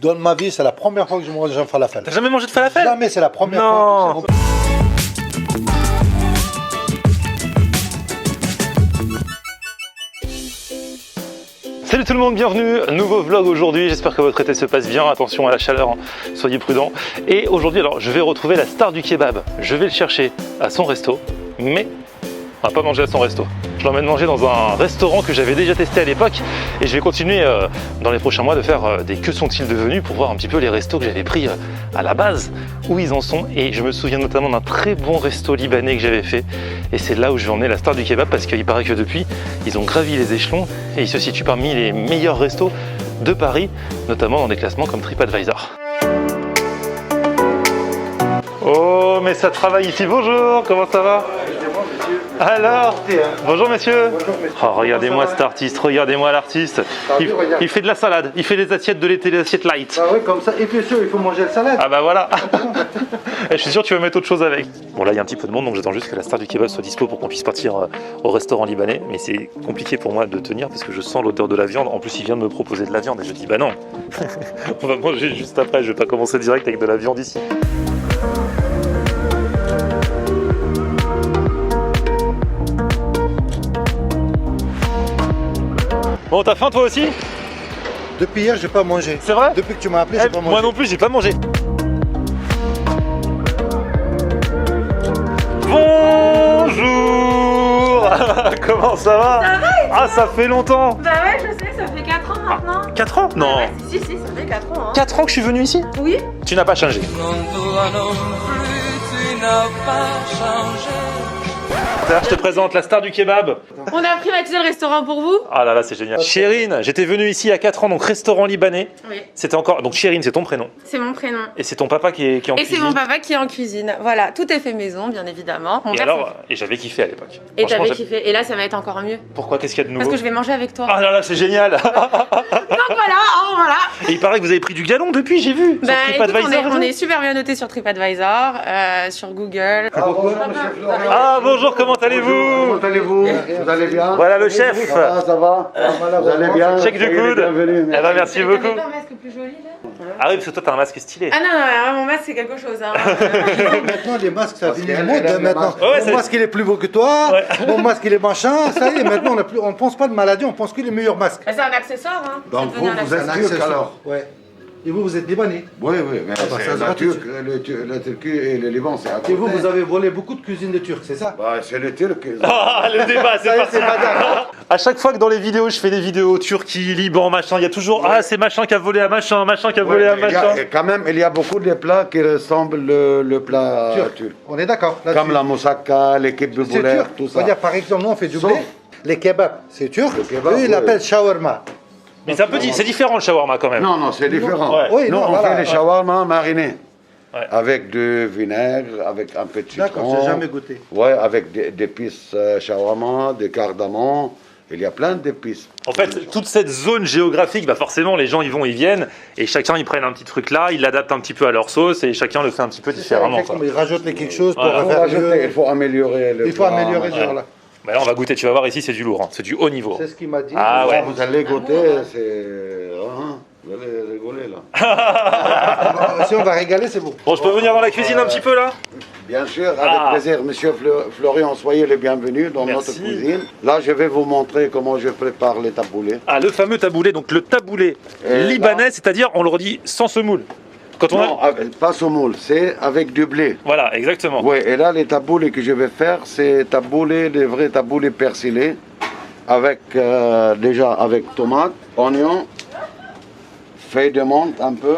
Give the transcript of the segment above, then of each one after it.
Dans ma vie, c'est la première fois que je mange un falafel. T'as jamais mangé de falafel? Jamais, c'est la première Non. fois. Salut tout le monde, bienvenue, nouveau vlog aujourd'hui, j'espère que votre été se passe bien, attention à la chaleur, hein. Soyez prudents. Et aujourd'hui alors je vais retrouver la star du kebab, je vais le chercher à son resto, mais on va pas manger à son resto. Je l'emmène manger dans un restaurant que j'avais déjà testé à l'époque et je vais continuer dans les prochains mois de faire des que sont-ils devenus pour voir un petit peu les restos que j'avais pris à la base, où ils en sont. Et je me souviens notamment d'un très bon resto libanais que j'avais fait et c'est là où je vais emmener la star du kebab parce qu'il paraît que depuis ils ont gravi les échelons et ils se situent parmi les meilleurs restos de Paris, notamment dans des classements comme TripAdvisor. Oh mais ça travaille ici, bonjour, comment ça va? Alors, bonjour monsieur. Oh, regardez-moi cet artiste, regardez-moi l'artiste. Il fait de la salade, il fait des assiettes de l'été, des assiettes light. Ah oui, comme ça. Et puis sûr, il faut manger le salade. Ah bah voilà. Et je suis sûr que tu vas mettre autre chose avec. Bon là il y a un petit peu de monde donc j'attends juste que la star du kebab soit dispo pour qu'on puisse partir au restaurant libanais. Mais c'est compliqué pour moi de tenir parce que je sens l'odeur de la viande. En plus il vient de me proposer de la viande et je dis bah non. On va manger juste après, je vais pas commencer direct avec de la viande ici. Bon, t'as faim toi aussi? Depuis hier, j'ai pas mangé. C'est vrai? Depuis que tu m'as appelé, j'ai pas mangé. Moi non plus, j'ai pas mangé. Bonjour. Comment ça va? Ça va et toi? Ah, ça fait longtemps. Bah ouais, je sais, ça fait 4 ans maintenant. 4 ans? Non. Ouais, si, ça fait 4 ans. Hein. 4 ans que je suis venu ici? Oui. Tu n'as pas changé. Je te présente la star du kebab. On a privatisé le restaurant pour vous. Ah là là, c'est génial. Chérine, j'étais venu ici il y a 4 ans, donc restaurant libanais. Oui. C'était encore. Donc Chérine, c'est ton prénom. C'est mon prénom. Et c'est ton papa qui est en Et cuisine. c'est mon papa qui est en cuisine. Voilà, tout est fait maison, bien évidemment. Mon Et père, alors, et j'avais kiffé à l'époque. Et Franchement, t'avais j'ai- kiffé. Et là, ça va être encore mieux. Pourquoi? Qu'est-ce qu'il y a de nouveau? Parce que je vais manger avec toi. Ah là là, c'est génial. Donc voilà, oh, voilà. Et il paraît que vous avez pris du galon depuis, j'ai vu. Bah sur écoute, TripAdvisor. on est super bien noté sur TripAdvisor, sur Google. Ah bonjour, comment allez-vous? Comment allez-vous? Vous allez bien? Voilà le chef. Ça va? Vous allez bien? Check du Soyez coude. les bienvenus, Eh ben merci beaucoup. T'avais pas un masque plus joli là? Ah oui, parce que toi t'as un masque stylé. Ah non, non, mon masque c'est quelque chose. Hein. Maintenant, les masques, ça Parce finit le qu'elle monde. aime les Maintenant, masques. Ouais, mon c'est- masque, il est plus beau que toi. Ouais. Mon masque, il est machin. Ça y est, maintenant, on pense pas de maladie, on pense que les meilleurs masques. Bah, c'est un accessoire. Hein. Donc Ça devient vous, un vous êtes accessoire. turc alors? Ouais. Et vous êtes libanais. Oui, oui, mais bah, ça c'est se la voit tout de Turquie, la Turquie et le Liban, c'est à côté. Et vous avez volé beaucoup de cuisine de Turcs, c'est ça? Bah, c'est les Turcs. Ah le débat, c'est Ça y est, parti. c'est pas d'accord. À chaque fois que dans les vidéos, je fais des vidéos Turquie, Liban, machin, il y a toujours ah c'est machin qui a volé à machin, machin qui a volé à Ouais, machin. et quand même, il y a beaucoup de plats qui ressemblent le plat turc. On est d'accord. là-dessus. Comme la moussaka, les kebab C'est boulets, turc. tout ça. C'est-à-dire, par exemple, nous, on fait du blé. Sauf- Les kebabs, c'est turc. Le kebab, Eux, ils oui. l'appellent shawarma. Mais c'est un peu c'est différent le shawarma quand même. Non, non, c'est différent. Ouais. Oui, Nous, non, on voilà, fait les ouais. shawarma marinés. Ouais. Avec du vinaigre, avec un peu de citron. D'accord, j'ai jamais goûté. Ouais, avec des épices shawarma, des cardamons. Il y a plein d'épices. En fait, toute cette zone géographique, bah forcément, les gens ils vont, ils viennent, et chacun ils prennent un petit truc là, ils l'adaptent un petit peu à leur sauce, et chacun le fait un petit peu différemment. Quoi. Ils rajoutent quelque chose pour Voilà. Il faut faire rajouter, mieux. il faut améliorer le Il faut plat. améliorer ce Ouais. jour-là. Bah là, on va goûter, tu vas voir ici, c'est du lourd, hein. C'est du haut niveau. C'est ce qu'il m'a dit. Ah ouais. Vous allez goûter, c'est... vous allez rigoler là. Si on va régaler, c'est bon. Bon, je peux venir dans la cuisine un petit peu là? Bien sûr, avec Ah. plaisir. Monsieur Florian, soyez les bienvenus dans Merci. notre cuisine. Là, je vais vous montrer comment je prépare les taboulés. Ah, le fameux taboulé, donc le taboulé Et libanais, là- c'est-à-dire, on le redit sans semoule. Quand on Non, a... pas semoule, c'est avec du blé. Voilà, exactement. Oui, et là, les taboulés que je vais faire, c'est taboulés, des vrais taboulés persilés, avec déjà avec tomates, oignons, feuilles de menthe un peu,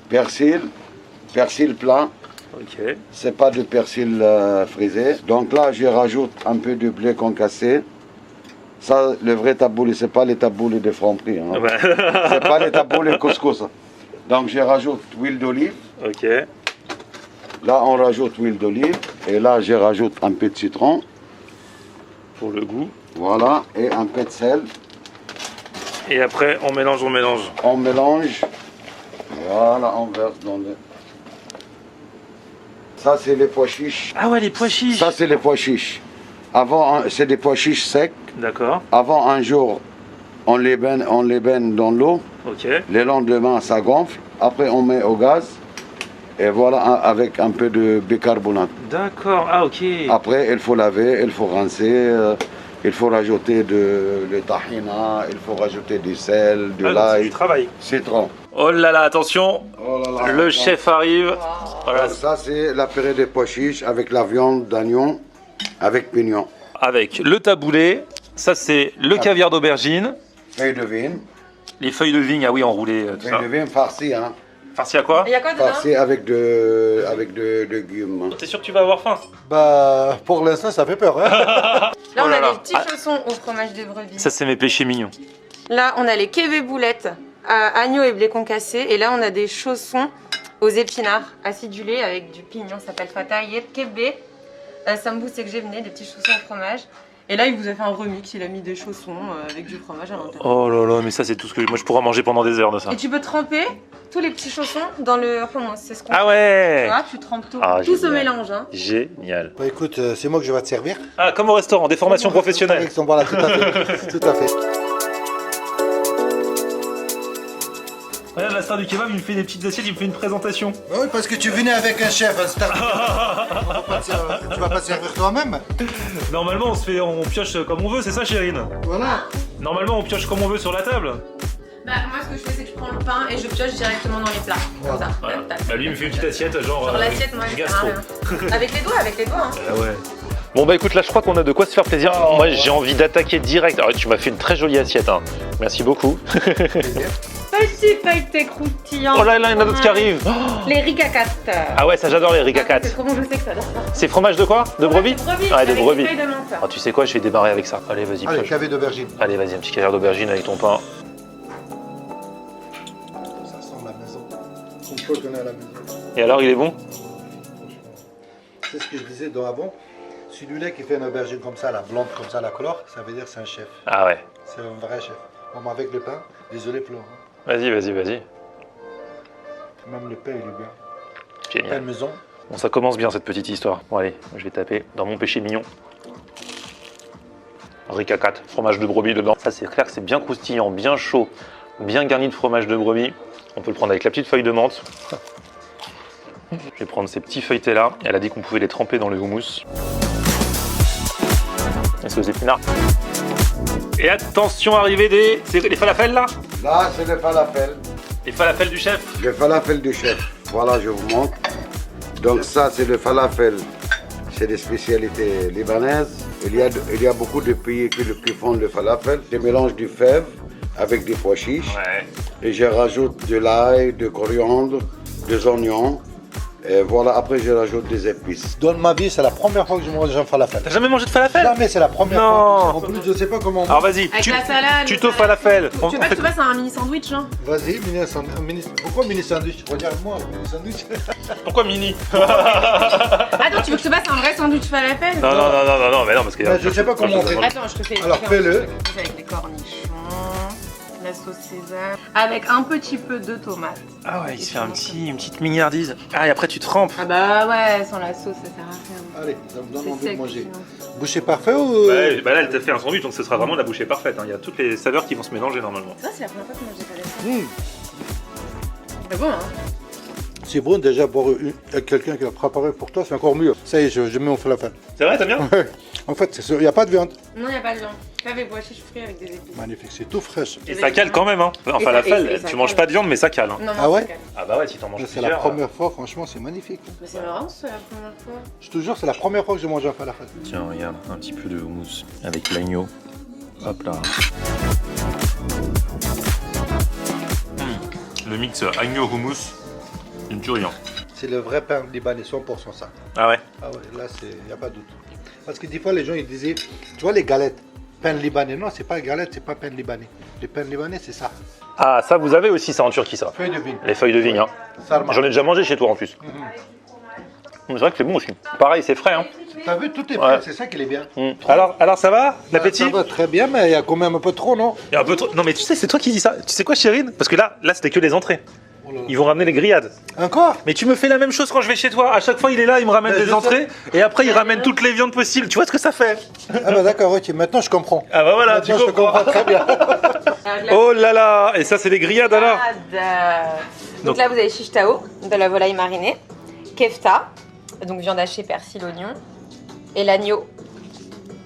persil plat. Ok. C'est pas du persil frisé. Donc là, je rajoute un peu de blé concassé. Ça, le vrai taboulé, c'est pas les taboulés de Franprix. Hein. Ah bah, C'est pas les taboulés couscous. Donc je rajoute huile d'olive. ok. Là, on rajoute huile d'olive. Et là, je rajoute un peu de citron. Pour le goût. Voilà. Et un peu de sel. Et après, on mélange, on mélange. On mélange. Voilà, on verse dans le... Ça, c'est les pois chiches. Ah ouais, les pois chiches. Ça, c'est les pois chiches. Avant, c'est des pois chiches secs. D'accord. Avant un jour, on les baigne dans l'eau. Ok. Le lendemain, ça gonfle. Après, on met au gaz. Et voilà, avec un peu de bicarbonate. D'accord, ah ok. Après, il faut laver, il faut rincer. Il faut rajouter le tahina, il faut rajouter du sel, de C'est l'ail, du travail. citron. Oh là là, attention, Oh là là, le attends. chef arrive. Voilà. Ça, c'est la purée de pois chiches avec la viande d'agneau, avec pignon. Avec le taboulé, ça c'est le caviar d'aubergine, Feuilles de vigne. les feuilles de vigne, ah oui, enroulées, tout ça. Feuilles de vigne farcies, hein. Farci à quoi? Il y a quoi dedans? Farcies avec de légumes. T'es sûr que tu vas avoir faim? Bah, pour l'instant, ça fait peur. Hein. Là, Oh on là a là. les petits chaussons au fromage de brebis. Ça c'est mes péchés mignons. Là, on a les kévé boulettes à agneau et blé concassé. Et là, on a des chaussons aux épinards acidulés avec du pignon. Ça s'appelle Fatah Kébé. Sambou Sekjevne, des petits chaussons au fromage. Et là, il vous a fait un remix. Il a mis des chaussons avec du fromage à l'intérieur. Oh là là, mais ça c'est tout ce que moi je pourrais manger pendant des heures de ça. Et tu peux tremper tous les petits chaussons dans le hummus. C'est ce qu'on Ah fait. ouais. Tu vois, tu trempes tout. Ah, Tout se génial. mélange. Hein. Génial. Bah écoute, c'est moi que je vais te servir. Ah, comme au restaurant, des formations professionnelles. Voilà, tout à fait. Tout à fait. Regarde, la star du kebab, il me fait des petites assiettes, il me fait une présentation. Bah oui, parce que tu venais avec un chef, un star. Tu vas pas te servir toi-même. Normalement, on pioche comme on veut, c'est ça, Chérine? Voilà. Normalement, on pioche comme on veut sur la table. Bah, moi, ce que je fais, c'est que je prends le pain et je pioche directement dans les plats. Comme ça. Voilà. Tac, tac. Bah, lui, il me fait une petite assiette, genre. Sur l'assiette, moi, je fais gastro. rien. Avec les doigts, hein. Ah ouais. Bon bah écoute, là je crois qu'on a de quoi se faire plaisir. Moi j'ai envie d'attaquer direct. Alors tu m'as fait une très jolie assiette, hein. Merci beaucoup. Petit feuilleté croustillant. Oh là là, il y en a d'autres qui arrivent. Oh. Les ricacat. Ah ouais, ça j'adore les ricacat. C'est trop bon, je sais que ça adore ça. C'est fromage de quoi? De brebis? De brebis. Ouais, de avec brebis. des feuilles de menthe. Ah, tu sais quoi, je vais démarrer avec ça. Allez, vas-y, Allez, pioche. cavé d'aubergine. Allez, vas-y, un petit caviar d'aubergine avec ton pain. Ça sent la maison. Comme toi, qu'on est à la maison. Et alors, il est bon? C'est ce que je disais dans avant. Celui-là qui fait une aubergine comme ça, la blonde comme ça, la couleur, ça veut dire que c'est un chef. Ah ouais. C'est un vrai chef. Même avec le pain, désolé Florent. Vas-y, vas-y, vas-y. Même le pain, il est bien. Pain Génial. de maison. Bon, ça commence bien cette petite histoire. Bon, allez, je vais taper dans mon péché mignon. Ricacat, fromage de brebis dedans. Ça, c'est clair que c'est bien croustillant, bien chaud, bien garni de fromage de brebis. On peut le prendre avec la petite feuille de menthe. Je vais prendre ces petits feuilletés là. Elle a dit qu'on pouvait les tremper dans le houmous. Est-ce que les épinards? Et attention, arrivée des... C'est les falafels là? Là, c'est le falafel. Les falafels du chef? Le falafel du chef. Voilà, je vous montre. Donc ça, c'est le falafel. C'est des spécialités libanaises. Il y a beaucoup de pays qui font le falafel. Je mélange du fève avec des pois chiches. Ouais. Et je rajoute de l'ail, de coriandre, des oignons. Et voilà, après je rajoute des épices. Dans ma vie, c'est la première fois que je mange un falafel. T'as jamais mangé de falafel? Jamais, c'est la première Non. fois. En plus, je sais pas comment. Alors vas-y, Avec la salade. tuto falafel. Tu veux pas que tu fasses un mini sandwich, hein? Vas-y, pourquoi mini sandwich? Regarde-moi, mini sandwich. Pourquoi mini? Attends, tu veux que je te fasse un vrai sandwich falafel? Non, mais non, parce que... Mais je sais pas comment on fait. Attends, je te fais. Alors, fais-le. Avec des cornichons, la sauce sésame, avec un petit peu de tomate. Ah ouais, il se fait une petite mignardise. Ah, et après tu trempes. Ah bah ouais, sans la sauce, ça sert à rien. Allez, ça me donne C'est envie de sec, manger. sinon. Boucher parfait ou. Ouais, bah là, elle t'a fait un sandwich, donc ce sera vraiment la bouchée parfaite. Il y a toutes les saveurs qui vont se mélanger normalement. Ça, c'est la première fois que je mange des falafels. C'est bon, hein? C'est bon déjà pour quelqu'un qui l'a préparé pour toi, c'est encore mieux. Ça y est, je mets mon falafel. C'est vrai, t'as bien? En fait, il n'y a pas de viande. Non, il n'y a pas de viande. Avec pois chiches frits avec des épices. Magnifique, c'est tout fraîche. Et ça cale quand même, hein. En Et falafel, ça tu manges cale. pas de viande, mais ça cale. Hein. Non, non, Ah ouais c'est calme. Ah bah ouais, si t'en manges C'est la plusieurs. première fois, franchement, c'est magnifique. Mais c'est marrant, c'est la première fois. Je te jure, c'est la première fois que je mange un falafel. Tiens, regarde, un petit peu de houmous avec l'agneau. Hop là. Le mix agneau-houmous, une tuerie. Hein. C'est le vrai pain libanais, 100% ça. Ah ouais? Ah ouais, là, il n'y a pas de doute. Parce que des fois, les gens, ils disaient, tu vois les galettes, pain libanais. Non, c'est pas galette, c'est pas pain libanais. Le pain libanais, c'est ça. Ah, ça, vous avez aussi ça en Turquie, ça. Feuille de vigne. Les feuilles de vigne, hein. Sarma. J'en ai déjà mangé chez toi en plus. C'est vrai que c'est bon aussi. Pareil, c'est frais, hein. T'as vu, tout est Ouais. prêt, c'est ça qui est bien. Alors ça va? L'appétit? Ça va très bien, mais il y a quand même un peu trop, non? Il y a un peu trop... Non mais tu sais, c'est toi qui dis ça. Tu sais quoi, Chérine? Parce que là c'était que les entrées. Oh là là. Ils vont ramener les grillades. Encore? Mais tu me fais la même chose quand je vais chez toi. À chaque fois, il est là, il me ramène Mais je des sais. entrées. Et après, il ramène toutes les viandes possibles. Tu vois ce que ça fait? Ah bah d'accord, ok, maintenant je comprends. Ah bah voilà, Maintenant, tu je te comprends comprends. très bien. Oh là là. Et ça, c'est des grillades alors? Donc là, vous avez shish tao, de la volaille marinée, kefta, donc viande hachée, persil, oignon, et l'agneau.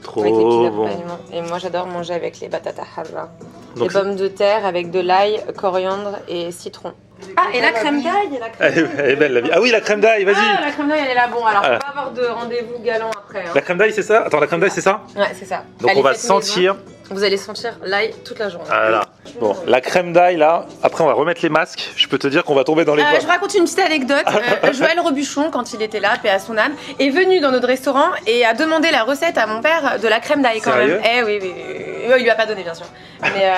Trop Avec les petits bon. accompagnements. Et moi, j'adore manger avec les batatas harra. Les Donc, pommes de terre avec de l'ail, coriandre et citron. Ah, et la crème d'ail, elle est belle la vie. Ah oui, la crème d'ail, vas-y. Ah, la crème d'ail, elle est là. Bon, alors, Ah. faut pas avoir de rendez-vous galant après. Hein. La crème d'ail, c'est ça? Attends, la crème d'ail, c'est ça? Ouais, c'est ça. Donc Elle on est va faite sentir. maison. Vous allez sentir l'ail toute la journée. Ah là. Bon, la crème d'ail là. Après, on va remettre les masques. Je peux te dire qu'on va tomber dans les Je raconte une petite anecdote. Joël Robuchon, quand il était là, paix à son âme, est venu dans notre restaurant et a demandé la recette à mon père de la crème d'ail quand Sérieux même. Eh oui, oui, oui. Il lui a pas donné, bien sûr. Mais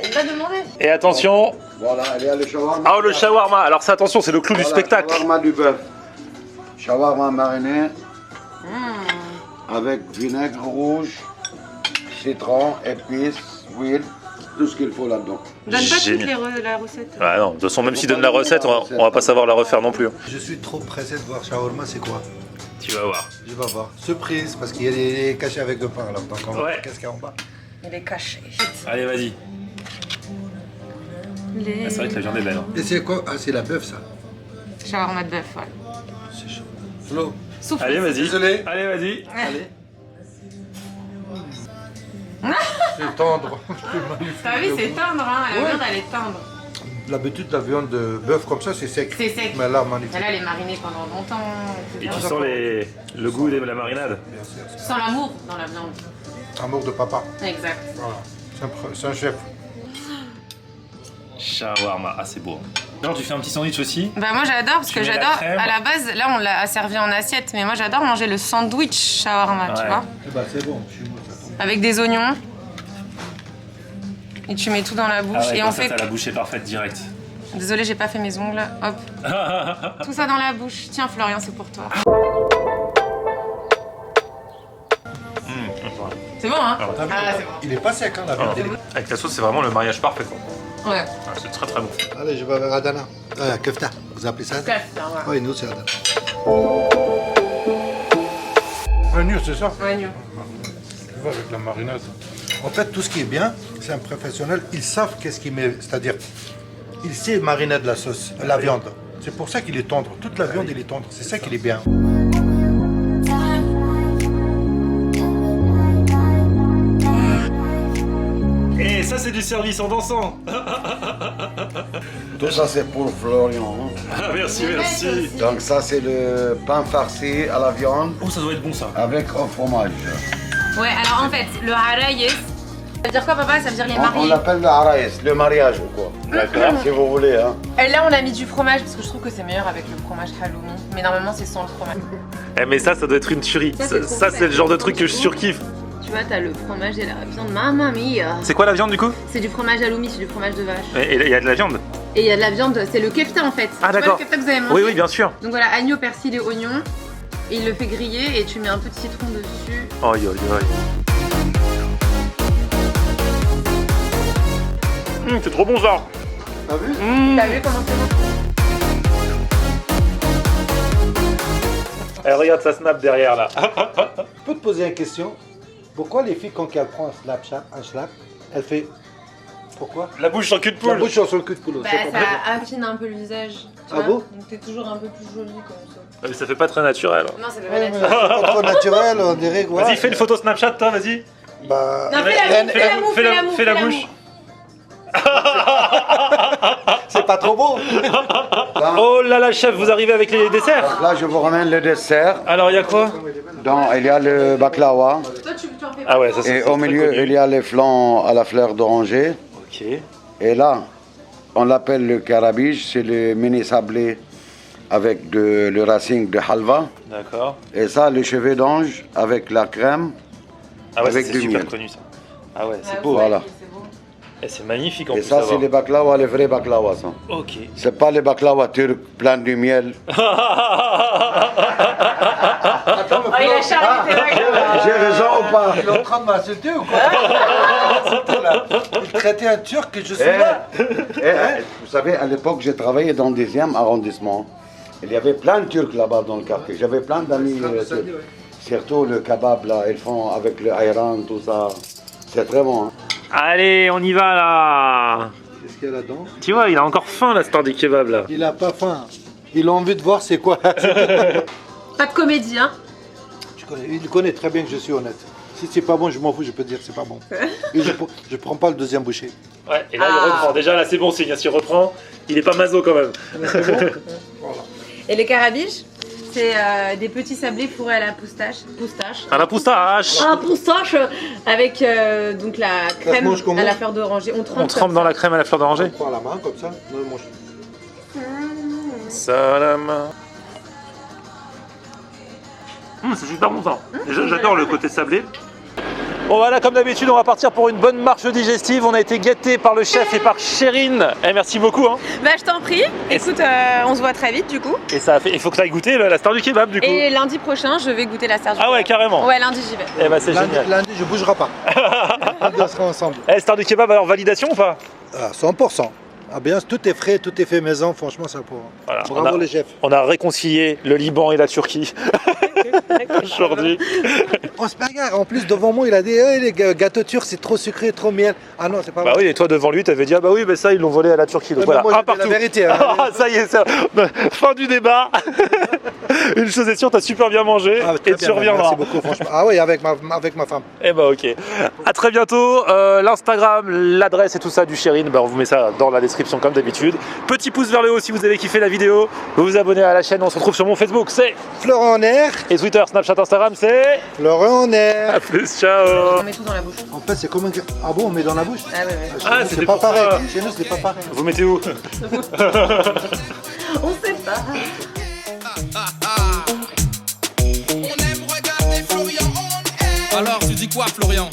il m'a demandé. Et attention. Voilà, il y a le shawarma. Ah, le shawarma. Alors, ça, attention, c'est le clou du Voilà, spectacle. Shawarma du bœuf. Shawarma mariné avec vinaigre rouge, citron, épices, huile, tout ce qu'il faut là-dedans. Donne pas Génial. toutes la recette. Ah non, de toute façon, même s'il donne la recette, on va pas savoir la refaire non plus. Je suis trop pressé de voir shawarma, c'est quoi? Tu vas voir. Je vais voir. Surprise, parce qu'il y a des cachets avec le pain alors. Donc on va Ouais. voir qu'est-ce qu'il y a en bas. Il est caché. Allez, vas-y. Ah, c'est vrai que la viande est belle. Hein. Et c'est quoi? Ah, c'est la bœuf ça. Shawarma de bœuf, ouais. C'est chaud. Flo, Souffle. Allez, vas-y. Désolé. Allez, vas-y. allez. C'est tendre. T'as vu, c'est tendre, hein. La Ouais. viande, elle est tendre. L'habitude, la viande de bœuf comme ça, c'est sec. C'est sec. Mais là, magnifique. Mais là, elle est marinée pendant longtemps. Et tu sens le goût de la marinade. Bien sûr. Tu sens l'amour dans la viande. Amour de papa. Exact. Voilà. C'est un chef. Shawarma. Ah, c'est beau. Non, tu fais un petit sandwich aussi. Bah moi j'adore parce Tu que mets la j'adore, crème. à la base, là on l'a servi en assiette, mais moi j'adore manger le sandwich shawarma, tu Ouais. vois, Eh ben, c'est bon. Chez moi, ça tombe. avec des oignons. Et tu mets tout dans la bouche Ah ouais, et comme on ça, fait... t'as la bouche est parfaite direct. Désolée, j'ai pas fait mes ongles, hop. Tout ça dans la bouche. Tiens Florian, c'est pour toi. C'est bon hein? Alors, T'as vu, Ah c'est bon. il est pas sec, hein, la viande. Avec la sauce, c'est vraiment le mariage parfait. Quoi. Ouais. Ah, c'est très très bon. Allez, je vais vers Adana. Kefta, vous appelez ça? Kefta, ouais. Oui, nous, c'est Adana. Agneau, c'est ça? Oignon. Tu vois, avec la marinade. En fait, tout ce qui est bien, c'est un professionnel. Ils savent qu'est-ce qu'il met. C'est-à-dire, il sait mariner de la sauce, la viande. C'est pour ça qu'il est tendre. Toute la viande, il est tendre. C'est ça qu'il est bien. Et ça, c'est du service en dansant. Tout ça c'est pour Florian. Hein. Ah, merci, merci. Donc ça c'est le pain farci à la viande Oh, ça doit être bon ça. avec au fromage. Ouais, alors en fait, le harayes, ça veut dire quoi papa? Ça veut dire les On mariés. l'appelle le haraïs, le mariage ou quoi. D'accord. Si vous voulez. Hein. Et là on a mis du fromage parce que je trouve que c'est meilleur avec le fromage halloumi. Mais normalement c'est sans le fromage. Eh, mais ça doit être une tuerie. Ça, c'est trop Ça, c'est le genre de truc que je bon. surkiffe. Tu vois, t'as le fromage et la viande, mamma mia. C'est quoi la viande du coup? C'est du fromage halloumi, c'est du fromage de vache. Et il y a de la viande. Et il y a de la viande, c'est le kefta en fait. Ah, Tu vois d'accord. le kefta que vous avez mangé? Oui, oui, bien sûr. Donc voilà, agneau, persil et oignon. Et il le fait griller et tu mets un peu de citron dessus. Aïe, aïe, aïe. C'est trop bon ça. T'as vu? T'as vu comment c'est bon? Eh, regarde, ça snap derrière là. Je peux te poser une question. Pourquoi les filles, quand elles prennent un slap, elles fait. Pourquoi? La bouche sans cul de La poule. bouche sur le cul de poule. Bah c'est pour- ça affine un peu le visage. Tu Ah vois. bon? Donc t'es toujours un peu plus jolie comme ça. Ah, mais ça fait pas très naturel. Non, c'est pas Ouais, mais naturel. c'est pas trop naturel, on dirait quoi. Vas-y, fais une photo Snapchat, toi, vas-y. Bah. Non, fais la moue, fais la moue, fais la bouche. C'est pas trop beau. Oh là là, chef, vous arrivez avec les desserts. Là je vous ramène le dessert. Alors, il y a quoi? Donc il y a le baklawa. Toi, tu en fais pas. Ah ouais, ça c'est Et au très milieu connu. il y a les flancs à la fleur d'oranger. Ok. Et là, on l'appelle le carabiche, c'est le mini sablé avec le racine de halva. D'accord. Et ça, le chevet d'ange avec la crème. Ah ouais, Avec c'est du super miel. connu ça. Ah ouais, c'est Ah, beau. Voilà. C'est beau. Et c'est magnifique en Et plus. ça, à c'est voir. les baklawa, les vrais baklawa. Ça. Ok. C'est pas les baklawa turcs pleins de miel. Oh, il a charité, J'ai raison ou pas? Il est en train de m'insulter ou quoi? Insulter, là. Il traitait un turc et je suis là. Vous savez, à l'époque, j'ai travaillé dans le 10e arrondissement. Il y avait plein de Turcs là-bas dans le quartier. J'avais plein d'amis turcs. Surtout le kebab, là, ils font avec le ayran, tout ça. C'est très bon. Hein. Allez, on y va là. Qu'est-ce qu'il y a là-dedans? Tu vois, il a encore faim la star du kebab là. Il a pas faim. Il a envie de voir c'est quoi. Pas de comédie, hein. Il connaît très bien que je suis honnête. Si c'est pas bon, je m'en fous, je peux dire que c'est pas bon. Et je prends pas le deuxième bouchée. Ouais, et là il reprend. Déjà là c'est bon signe, s'il reprend, il est pas maso quand même. Voilà. Et les carabiches, c'est des petits sablés fourrés à la poustache. À la poustache. Un poustache avec donc la crème mange comment? à la fleur d'oranger. On trempe dans la crème à la fleur d'oranger. On prend la main comme ça. Non, mange. Salam. C'est super bon ça. Déjà j'adore le côté sablé. Bon voilà, comme d'habitude on va partir pour une bonne marche digestive. On a été gâtés par le chef et par Chérine. Eh, merci beaucoup hein. Bah je t'en prie. Écoute, on se voit très vite du coup. Et ça a fait. Il faut que tu ailles goûter la star du kebab du coup. Et lundi prochain, je vais goûter la star du Ah ouais, kebab. carrément. Ouais, lundi j'y vais. Eh bah c'est Lundi, génial. lundi, je bougerai pas. On sera ensemble. Eh, star du kebab, alors validation ou pas? À 100%. Ah bien, tout est frais, tout est fait maison. Franchement, ça pour. Voilà, Bravo les chefs. On a réconcilié le Liban et la Turquie aujourd'hui. On se bagarre. En plus, devant moi, il a dit les gâteaux turcs, c'est trop sucré, trop miel. Ah non, c'est pas Bah vrai. oui, et toi devant lui, t'avais dit ah bah oui, mais ça ils l'ont volé à la Turquie. Donc Ouais, mais voilà, moi, un j'ai dit partout. la vérité, hein. Ah, ça y est, ça. Fin du débat. Une chose est sûre, t'as super bien mangé Ah, très et tu bien, reviendras. Merci beaucoup, franchement. Ah oui, avec ma femme. Eh bah ok. À très bientôt. L'Instagram, l'adresse et tout ça du Chérine, bah, on vous met ça dans la description comme d'habitude. Petit pouce vers le haut si vous avez kiffé la vidéo. Vous vous abonnez à la chaîne. On se retrouve sur mon Facebook, c'est Florent en air. et Twitter, Snapchat, Instagram, c'est. Florent en air. À plus, ciao. On met tout dans la bouche. En fait, c'est comme un. Ah bon, on met dans la bouche? Ah ouais, ouais. Chez Ah, nous, c'était c'est pas pour ça. pareil. Chez nous, c'est pas pareil. Vous mettez où? On sait pas. On aime regarder Florian on air. Alors tu dis quoi Florian?